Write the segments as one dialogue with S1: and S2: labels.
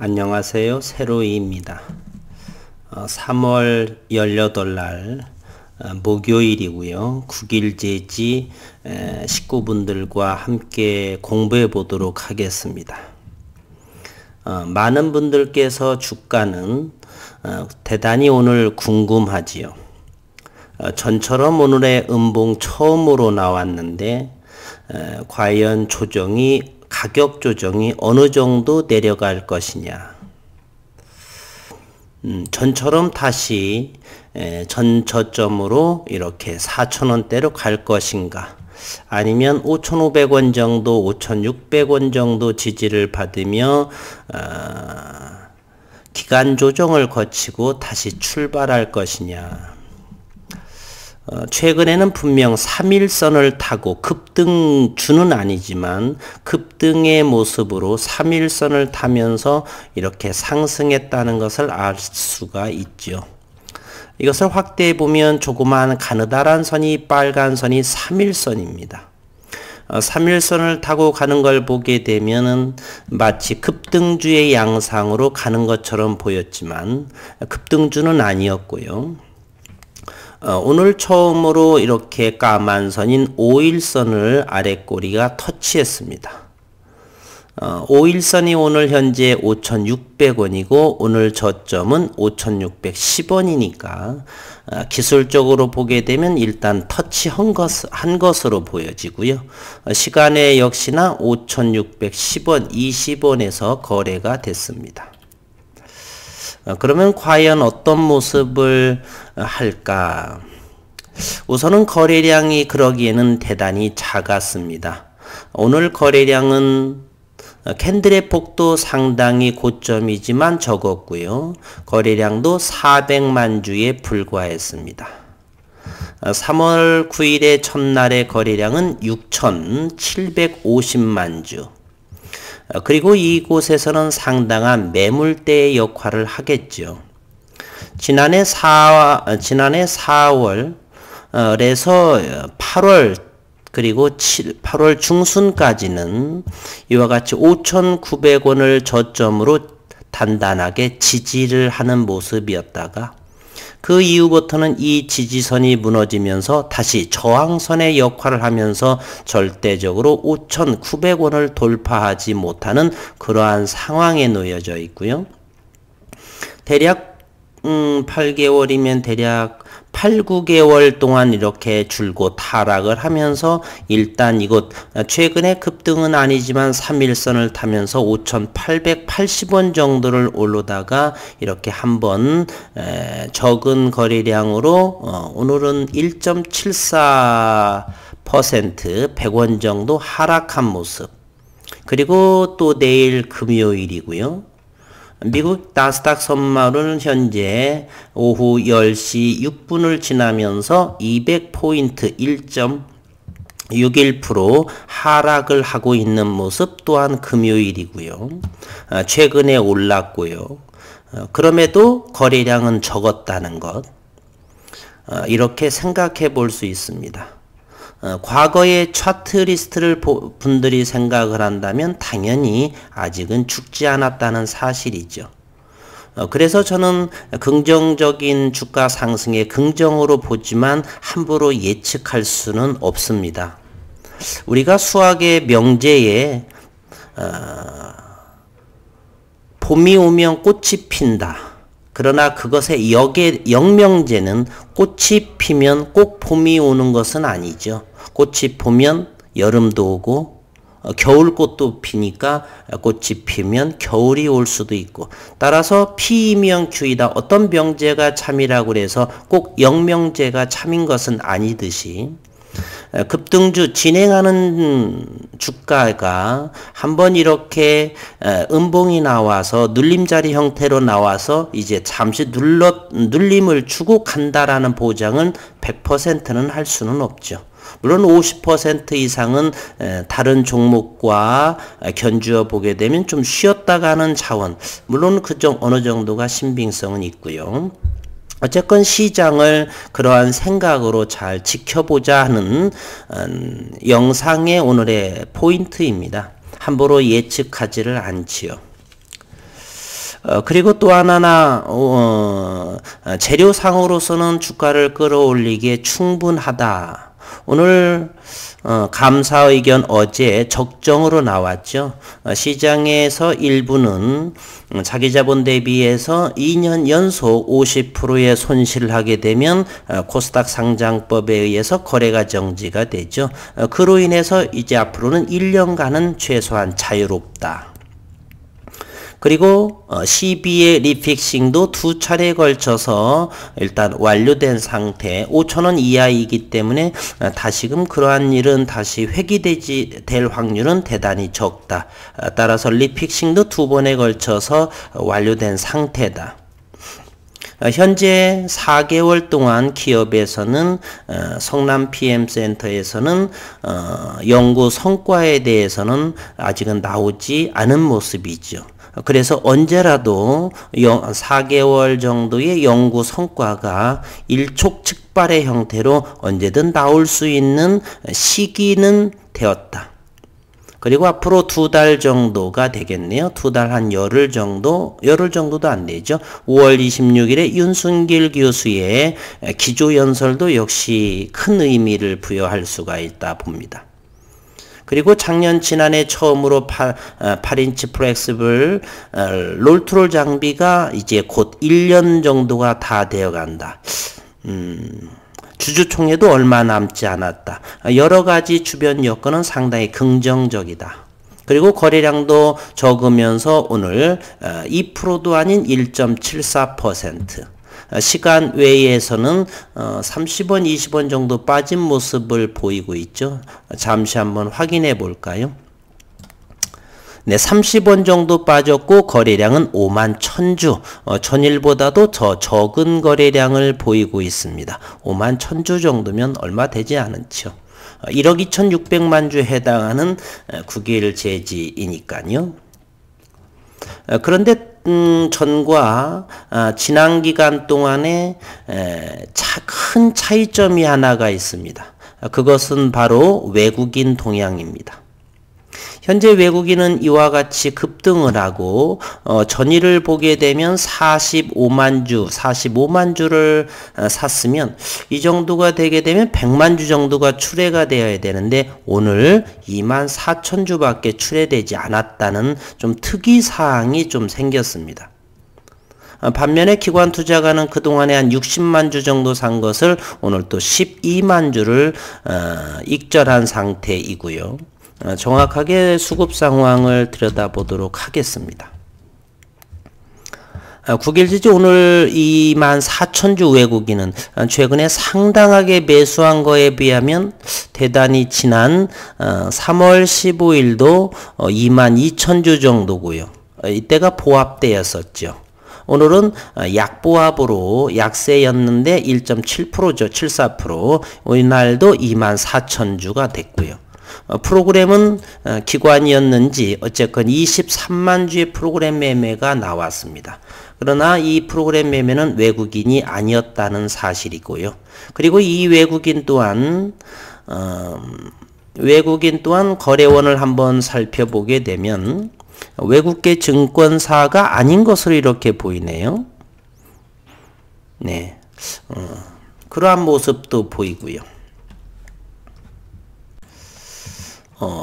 S1: 안녕하세요. 세로이입니다. 3월 18날 목요일이고요. 국일제지 식구분들과 함께 공부해 보도록 하겠습니다. 많은 분들께서 주가는 대단히 오늘 궁금하지요. 전처럼 오늘의 음봉 처음으로 나왔는데 과연 가격 조정이 어느 정도 내려갈 것이냐. 전처럼 다시 전 저점으로 이렇게 4,000원대로 갈 것인가, 아니면 5,500원 정도, 5,600원 정도 지지를 받으며 기간 조정을 거치고 다시 출발할 것이냐. 최근에는 분명 3일선을 타고 급등주는 아니지만 급등의 모습으로 3일선을 타면서 이렇게 상승했다는 것을 알 수가 있죠. 이것을 확대해 보면 조그마한 가느다란 선이, 빨간 선이 3일선입니다. 3일선을 타고 가는 걸 보게 되면은 마치 급등주의 양상으로 가는 것처럼 보였지만 급등주는 아니었고요. 오늘 처음으로 이렇게 까만 선인 5일선을 아랫꼬리가 터치했습니다. 5일선이 오늘 현재 5,600원이고 오늘 저점은 5,610원이니까 기술적으로 보게 되면 일단 터치한 것으로 보여지고요. 시간에 역시나 5,610원, 20원에서 거래가 됐습니다. 그러면 과연 어떤 모습을 할까? 우선은 거래량이 그러기에는 대단히 작았습니다. 오늘 거래량은 캔들의 폭도 상당히 고점이지만 적었고요. 거래량도 400만 주에 불과했습니다. 3월 9일의 첫날의 거래량은 6,750만 주. 그리고 이곳에서는 상당한 매물대의 역할을 하겠죠. 지난해 4월에서 8월 그리고 8월 중순까지는 이와 같이 5,900원을 저점으로 단단하게 지지를 하는 모습이었다가 그 이후부터는 이 지지선이 무너지면서 다시 저항선의 역할을 하면서 절대적으로 5,900원을 돌파하지 못하는 그러한 상황에 놓여져 있고요. 대략 8개월이면 대략 8, 9개월 동안 이렇게 줄곧 하락을 하면서 일단 이곳 최근에 급등은 아니지만 3일선을 타면서 5,880원 정도를 오르다가 이렇게 한번 적은 거래량으로 오늘은 1.74% 100원 정도 하락한 모습. 그리고 또 내일 금요일이고요. 미국 나스닥 선물은 현재 오후 10시 6분을 지나면서 200포인트 1.61% 하락을 하고 있는 모습 또한 금요일이고요. 최근에 올랐고요. 그럼에도 거래량은 적었다는 것. 이렇게 생각해 볼 수 있습니다. 과거의 차트 리스트를 분들이 생각을 한다면 당연히 아직은 죽지 않았다는 사실이죠. 그래서 저는 긍정적인 주가 상승에 긍정으로 보지만 함부로 예측할 수는 없습니다. 우리가 수학의 명제에 봄이 오면 꽃이 핀다. 그러나 그것의 영명제는 꽃이 피면 꼭 봄이 오는 것은 아니죠. 꽃이 피면 여름도 오고 겨울꽃도 피니까 꽃이 피면 겨울이 올 수도 있고, 따라서 피이면 Q이다. 어떤 명제가 참이라고 해서 꼭 영명제가 참인 것은 아니듯이 급등주 진행하는 주가가 한번 이렇게 음봉이 나와서 눌림자리 형태로 나와서 이제 잠시 눌림을 주고 간다라는 보장은 100%는 할 수는 없죠. 물론 50% 이상은 다른 종목과 견주어 보게 되면 좀 쉬었다가 하는 차원, 물론 어느 정도가 신빙성은 있고요. 어쨌건 시장을 그러한 생각으로 잘 지켜보자 하는 영상의 오늘의 포인트입니다. 함부로 예측하지를 않지요. 그리고 또 하나, 재료상으로서는 주가를 끌어올리기에 충분하다. 오늘 감사 의견 어제 적정으로 나왔죠. 시장에서 일부는 자기 자본 대비해서 2년 연속 50%의 손실을 하게 되면 코스닥 상장법에 의해서 거래가 정지가 되죠. 그로 인해서 이제 앞으로는 1년간은 최소한 자유롭다. 그리고 CB의 리픽싱도 두 차례에 걸쳐서 일단 완료된 상태, 5,000원 이하이기 때문에 다시금 그러한 일은 다시 될 확률은 대단히 적다. 따라서 리픽싱도 두 번에 걸쳐서 완료된 상태다. 현재 4개월 동안 기업에서는 성남 PM센터에서는 연구 성과에 대해서는 아직은 나오지 않은 모습이죠. 그래서 언제라도 4개월 정도의 연구 성과가 일촉즉발의 형태로 언제든 나올 수 있는 시기는 되었다. 그리고 앞으로 2달 정도가 되겠네요. 2달 한 열흘 정도도 안 되죠. 5월 26일에 윤순길 교수의 기조연설도 역시 큰 의미를 부여할 수가 있다 봅니다. 그리고 지난해 처음으로 8인치 플렉스블 롤트롤 장비가 이제 곧 1년 정도가 다 되어 간다. 주주총회도 얼마 남지 않았다. 여러 가지 주변 여건은 상당히 긍정적이다. 그리고 거래량도 적으면서 오늘 2%도 아닌 1.74%. 시간 외에서는 30원, 20원 정도 빠진 모습을 보이고 있죠. 잠시 한번 확인해 볼까요? 네, 30원 정도 빠졌고 거래량은 5만 1000주, 전일보다도 더 적은 거래량을 보이고 있습니다. 5만 1000주 정도면 얼마 되지 않죠. 1억 2600만 주에 해당하는 9일 제지이니까요. 그런데 전과 지난 기간 동안에 큰 차이점이 하나가 있습니다. 그것은 바로 외국인 동향입니다. 현재 외국인은 이와 같이 급등을 하고 전일을 보게 되면 45만 주를 샀으면 이 정도가 되게 되면 100만 주 정도가 출회가 되어야 되는데 오늘 24,000주밖에 출회되지 않았다는 좀 특이사항이 좀 생겼습니다. 반면에 기관 투자가는 그동안에 한 60만 주 정도 산 것을 오늘 또 12만 주를 익절한 상태이고요. 정확하게 수급 상황을 들여다보도록 하겠습니다. 9일지지 오늘 24,000주 외국인은 최근에 상당하게 매수한 거에 비하면 대단히 지난 3월 15일도 22,000주 정도고요. 이때가 보합대였었죠. 오늘은 약보합으로 약세였는데 1.7%죠. 74%. 이날도 24,000주가 됐고요. 프로그램은 기관이었는지 어쨌건 23만 주의 프로그램 매매가 나왔습니다. 그러나 이 프로그램 매매는 외국인이 아니었다는 사실이고요. 그리고 이 외국인 또한 거래원을 한번 살펴보게 되면 외국계 증권사가 아닌 것으로 이렇게 보이네요. 네, 그러한 모습도 보이고요.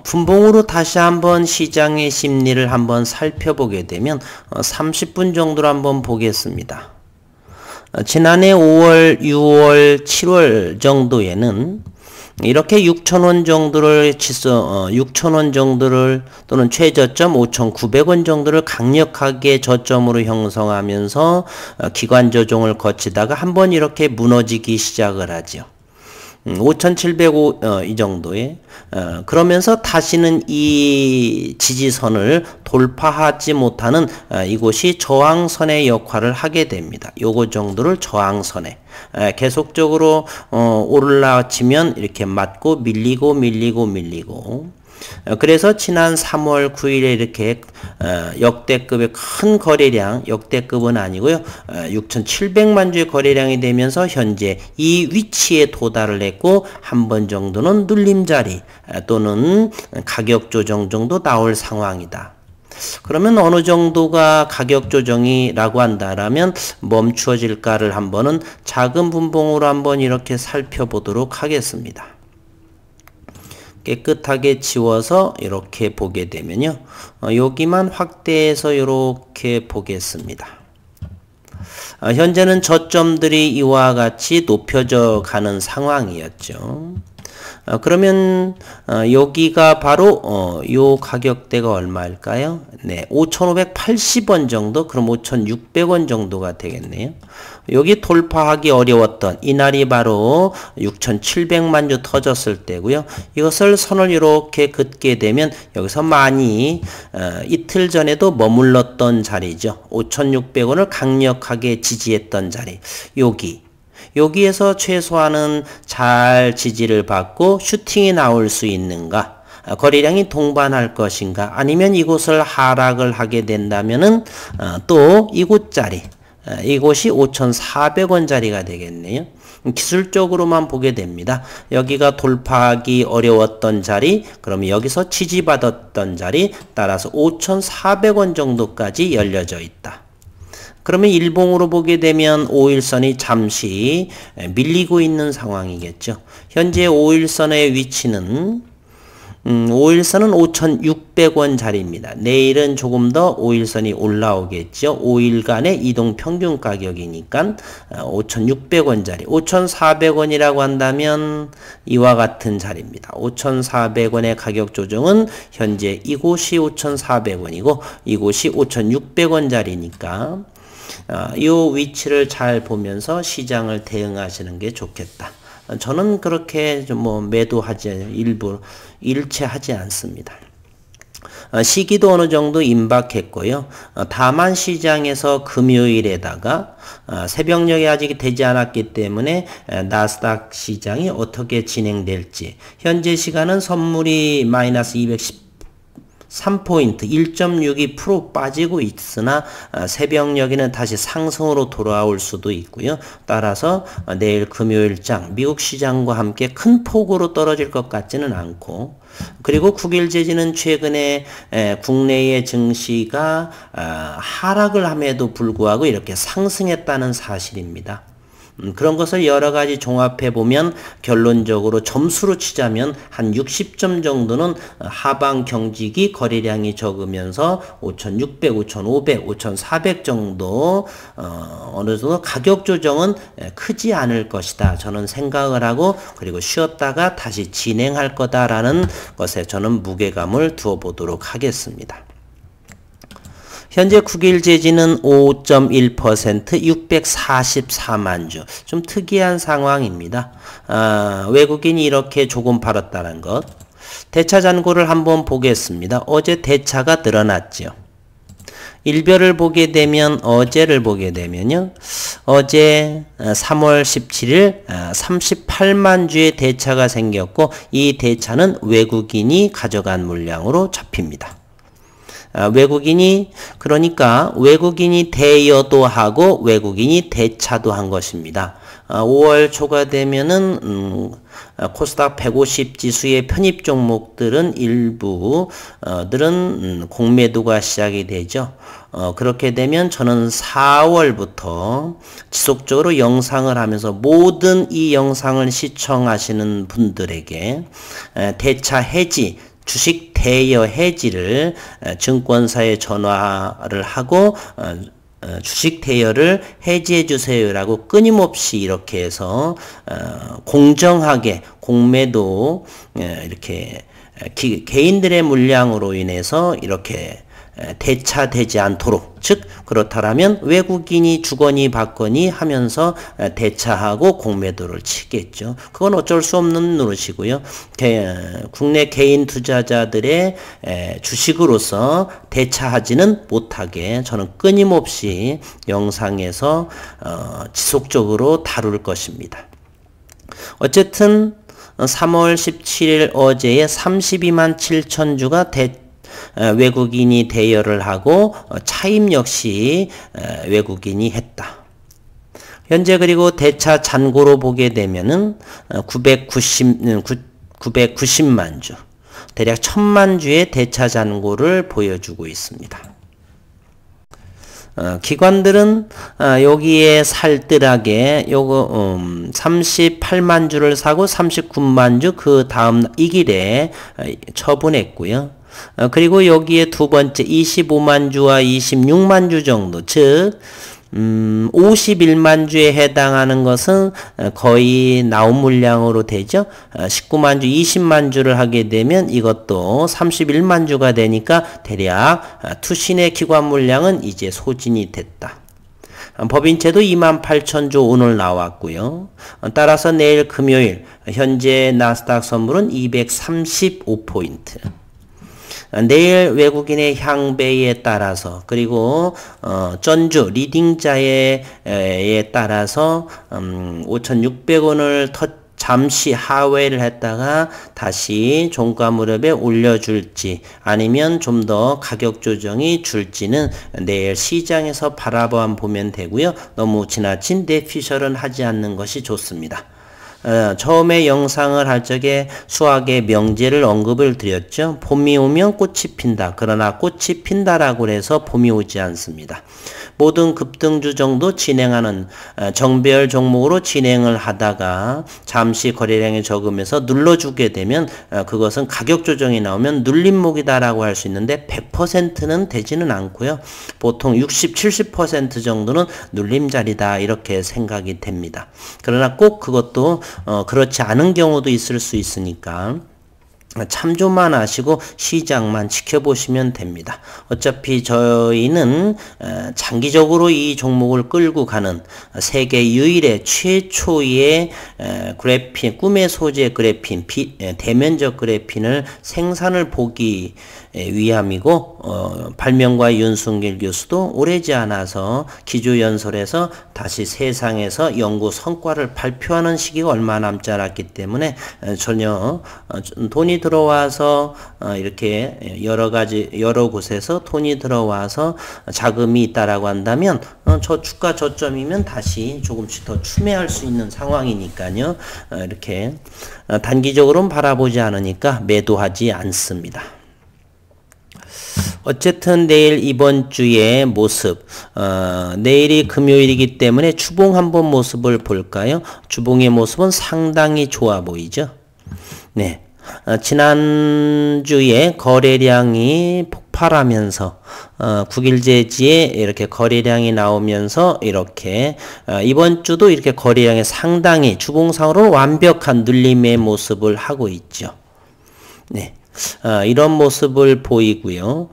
S1: 분봉으로 다시 한번 시장의 심리를 한번 살펴보게 되면 30분 정도로 한번 보겠습니다. 지난해 5월, 6월, 7월 정도에는 이렇게 6,000원 정도를 6,000원 정도를 또는 최저점 5,900원 정도를 강력하게 저점으로 형성하면서 기관 조정을 거치다가 한번 이렇게 무너지기 시작을 하죠. 5,705 이 정도에 그러면서 다시는 이 지지선을 돌파하지 못하는 이곳이 저항선의 역할을 하게 됩니다. 요거 정도를 저항선에 계속적으로 올라치면 이렇게 맞고 밀리고 그래서 지난 3월 9일에 이렇게 역대급의 큰 거래량, 역대급은 아니고요. 6,700만 주의 거래량이 되면서 현재 이 위치에 도달을 했고 한 번 정도는 눌림자리 또는 가격 조정 정도 나올 상황이다. 그러면 어느 정도가 가격 조정이라고 한다라면 멈추어질까를 한번은 작은 분봉으로 한번 이렇게 살펴보도록 하겠습니다. 깨끗하게 지워서 이렇게 보게 되면요. 여기만 확대해서 이렇게 보겠습니다. 현재는 저점들이 이와 같이 높여져 가는 상황이었죠. 그러면 여기가 바로 요 가격대가 얼마일까요? 네, 5,580원 정도, 그럼 5,600원 정도가 되겠네요. 여기 돌파하기 어려웠던 이날이 바로 6,700만 주 터졌을 때고요. 이것을 선을 이렇게 긋게 되면 여기서 많이 이틀 전에도 머물렀던 자리죠. 5,600원을 강력하게 지지했던 자리. 여기에서 최소한은 잘 지지를 받고 슈팅이 나올 수 있는가? 거래량이 동반할 것인가? 아니면 이곳을 하락을 하게 된다면은 또 이곳자리, 이곳이 5,400원 자리가 되겠네요. 기술적으로만 보게 됩니다. 여기가 돌파하기 어려웠던 자리, 그러면 여기서 지지받았던 자리, 따라서 5,400원 정도까지 열려져 있다. 그러면 일봉으로 보게 되면 5일선이 잠시 밀리고 있는 상황이겠죠. 현재 5일선의 위치는 5일선은 5,600원 자리입니다. 내일은 조금 더 5일선이 올라오겠죠. 5일간의 이동 평균 가격이니까 5,600원 자리. 5,400원이라고 한다면 이와 같은 자리입니다. 5,400원의 가격 조정은 현재 이곳이 5,400원이고 이곳이 5,600원 자리니까 이 위치를 잘 보면서 시장을 대응하시는 게 좋겠다. 저는 그렇게 좀 매도하지 일부 일체하지 않습니다. 시기도 어느 정도 임박했고요. 다만 시장에서 금요일에다가 새벽녘이 아직 되지 않았기 때문에 나스닥 시장이 어떻게 진행될지, 현재 시간은 선물이 마이너스 213포인트 1.62% 빠지고 있으나 새벽녘에는 다시 상승으로 돌아올 수도 있고요. 따라서 내일 금요일장 미국 시장과 함께 큰 폭으로 떨어질 것 같지는 않고, 그리고 9일 재지는 최근에 국내의 증시가 하락을 함에도 불구하고 이렇게 상승했다는 사실입니다. 그런 것을 여러 가지 종합해 보면 결론적으로 점수로 치자면 한 60점 정도는 하방 경직이 거래량이 적으면서 5,600, 5,500, 5,400 정도 어느 정도 가격 조정은 크지 않을 것이다. 저는 생각을 하고, 그리고 쉬었다가 다시 진행할 거다라는 것에 저는 무게감을 두어 보도록 하겠습니다. 현재 9일 재지는 5.1% 644만 주. 좀 특이한 상황입니다. 외국인이 이렇게 조금 팔았다는 것. 대차 잔고를 한번 보겠습니다. 어제 대차가 늘어났죠. 일별을 보게 되면, 어제를 보게 되면요. 어제 3월 17일 38만 주의 대차가 생겼고, 이 대차는 외국인이 가져간 물량으로 잡힙니다. 그러니까 외국인이 대여도 하고 외국인이 대차도 한 것입니다. 5월 초가 되면은 코스닥 150 지수의 편입 종목들은 일부들은 공매도가 시작이 되죠. 그렇게 되면 저는 4월부터 지속적으로 영상을 하면서 모든 이 영상을 시청하시는 분들에게 대차 해지, 주식 대여 해지를 증권사에 전화를 하고 주식 대여를 해지해 주세요라고 끊임없이 이렇게 해서 공정하게 공매도 이렇게 개인들의 물량으로 인해서 이렇게 대차되지 않도록, 즉 그렇다면 외국인이 주거니 받거니 하면서 대차하고 공매도를 치겠죠. 그건 어쩔 수 없는 노릇이고요. 국내 개인 투자자들의 주식으로서 대차하지는 못하게 저는 끊임없이 영상에서 지속적으로 다룰 것입니다. 어쨌든 3월 17일 어제에 32만 7천 주가 외국인이 대여를 하고 차입 역시 외국인이 했다. 현재 그리고 대차 잔고로 보게 되면은 990만 주. 대략 1000만 주의 대차 잔고를 보여주고 있습니다. 기관들은 여기에 살뜰하게 요거 38만 주를 사고 39만 주 그 다음 이 길에 처분했고요. 그리고 여기에 두 번째 25만 주와 26만 주 정도, 즉 51만 주에 해당하는 것은 거의 나온 물량으로 되죠. 19만 주, 20만 주를 하게 되면 이것도 31만 주가 되니까 대략 투신의 기관 물량은 이제 소진이 됐다. 법인채도 28,000주 오늘 나왔고요. 따라서 내일 금요일 현재 나스닥 선물은 235포인트. 내일 외국인의 향배에 따라서 그리고 전주 리딩자에 따라서 5,600원을 잠시 하회를 했다가 다시 종가 무렵에 올려줄지 아니면 좀 더 가격 조정이 줄지는 내일 시장에서 바라보면 보면 되고요. 너무 지나친 내피셜은 하지 않는 것이 좋습니다. 처음에 영상을 할 적에 수학의 명제를 언급을 드렸죠. 봄이 오면 꽃이 핀다. 그러나 꽃이 핀다라고 해서 봄이 오지 않습니다. 모든 급등주 정도 진행하는 정배열 종목으로 진행을 하다가 잠시 거래량이 적으면서 눌러주게 되면 그것은 가격 조정이 나오면 눌림목이다라고 할 수 있는데 100%는 되지는 않고요. 보통 60, 70% 정도는 눌림자리다 이렇게 생각이 됩니다. 그러나 꼭 그것도 그렇지 않은 경우도 있을 수 있으니까 참조만 하시고 시장만 지켜보시면 됩니다. 어차피 저희는 장기적으로 이 종목을 끌고 가는 세계 유일의 최초의 그래핀, 꿈의 소재 그래핀, 대면적 그래핀을 생산을 보기 위함이고 발명가 윤순길 교수도 오래지 않아서 기조연설에서 다시 세상에서 연구 성과를 발표하는 시기가 얼마 남지 않았기 때문에 전혀 돈이 들어와서 이렇게 여러 곳에서 돈이 들어와서 자금이 있다라고 한다면 저 주가 저점이면 다시 조금씩 더 추매할 수 있는 상황이니까요. 이렇게 단기적으로는 바라보지 않으니까 매도하지 않습니다. 어쨌든 내일 이번 주의 모습, 내일이 금요일이기 때문에 주봉 한번 모습을 볼까요? 주봉의 모습은 상당히 좋아 보이죠? 네. 지난주에 거래량이 폭발하면서 9일제지에 이렇게 거래량이 나오면서 이렇게 이번 주도 이렇게 거래량이 상당히 주봉상으로 완벽한 눌림의 모습을 하고 있죠. 네. 이런 모습을 보이고요.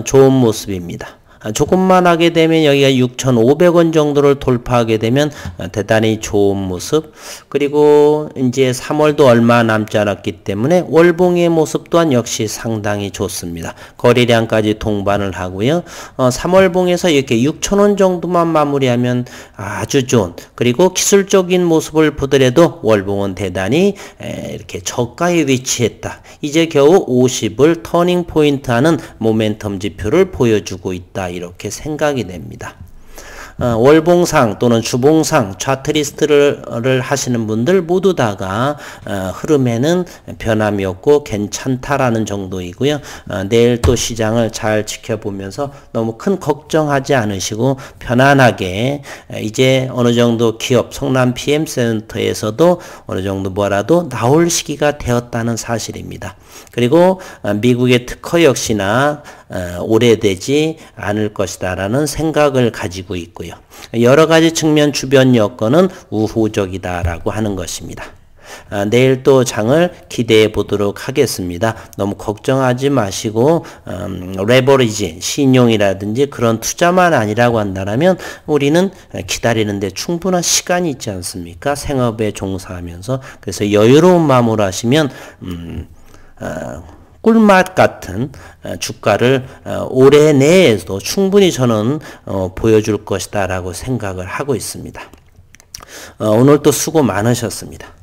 S1: 좋은 모습입니다. 조금만 하게 되면 여기가 6,500원 정도를 돌파하게 되면 대단히 좋은 모습. 그리고 이제 3월도 얼마 남지 않았기 때문에 월봉의 모습 또한 역시 상당히 좋습니다. 거래량까지 동반을 하고요. 3월봉에서 이렇게 6,000원 정도만 마무리하면 아주 좋은, 그리고 기술적인 모습을 보더라도 월봉은 대단히 이렇게 저가에 위치했다. 이제 겨우 50을 터닝 포인트 하는 모멘텀 지표를 보여주고 있다. 이렇게 생각이 됩니다. 월봉상 또는 주봉상 차트리스트를 하시는 분들 모두 다가 흐름에는 변함이 없고 괜찮다라는 정도이고요. 내일 또 시장을 잘 지켜보면서 너무 큰 걱정하지 않으시고 편안하게 이제 어느 정도 기업 성남 PM센터에서도 어느 정도 뭐라도 나올 시기가 되었다는 사실입니다. 그리고 미국의 특허 역시나 오래되지 않을 것이다라는 생각을 가지고 있고요. 여러 가지 측면 주변 여건은 우호적이다라고 하는 것입니다. 내일 또 장을 기대해 보도록 하겠습니다. 너무 걱정하지 마시고 레버리지, 신용이라든지 그런 투자만 아니라고 한다면 우리는 기다리는데 충분한 시간이 있지 않습니까? 생업에 종사하면서. 그래서 여유로운 마음으로 하시면 꿀맛 같은 주가를 올해 내에도 충분히 저는 보여줄 것이다 라고 생각을 하고 있습니다. 오늘 또 수고 많으셨습니다.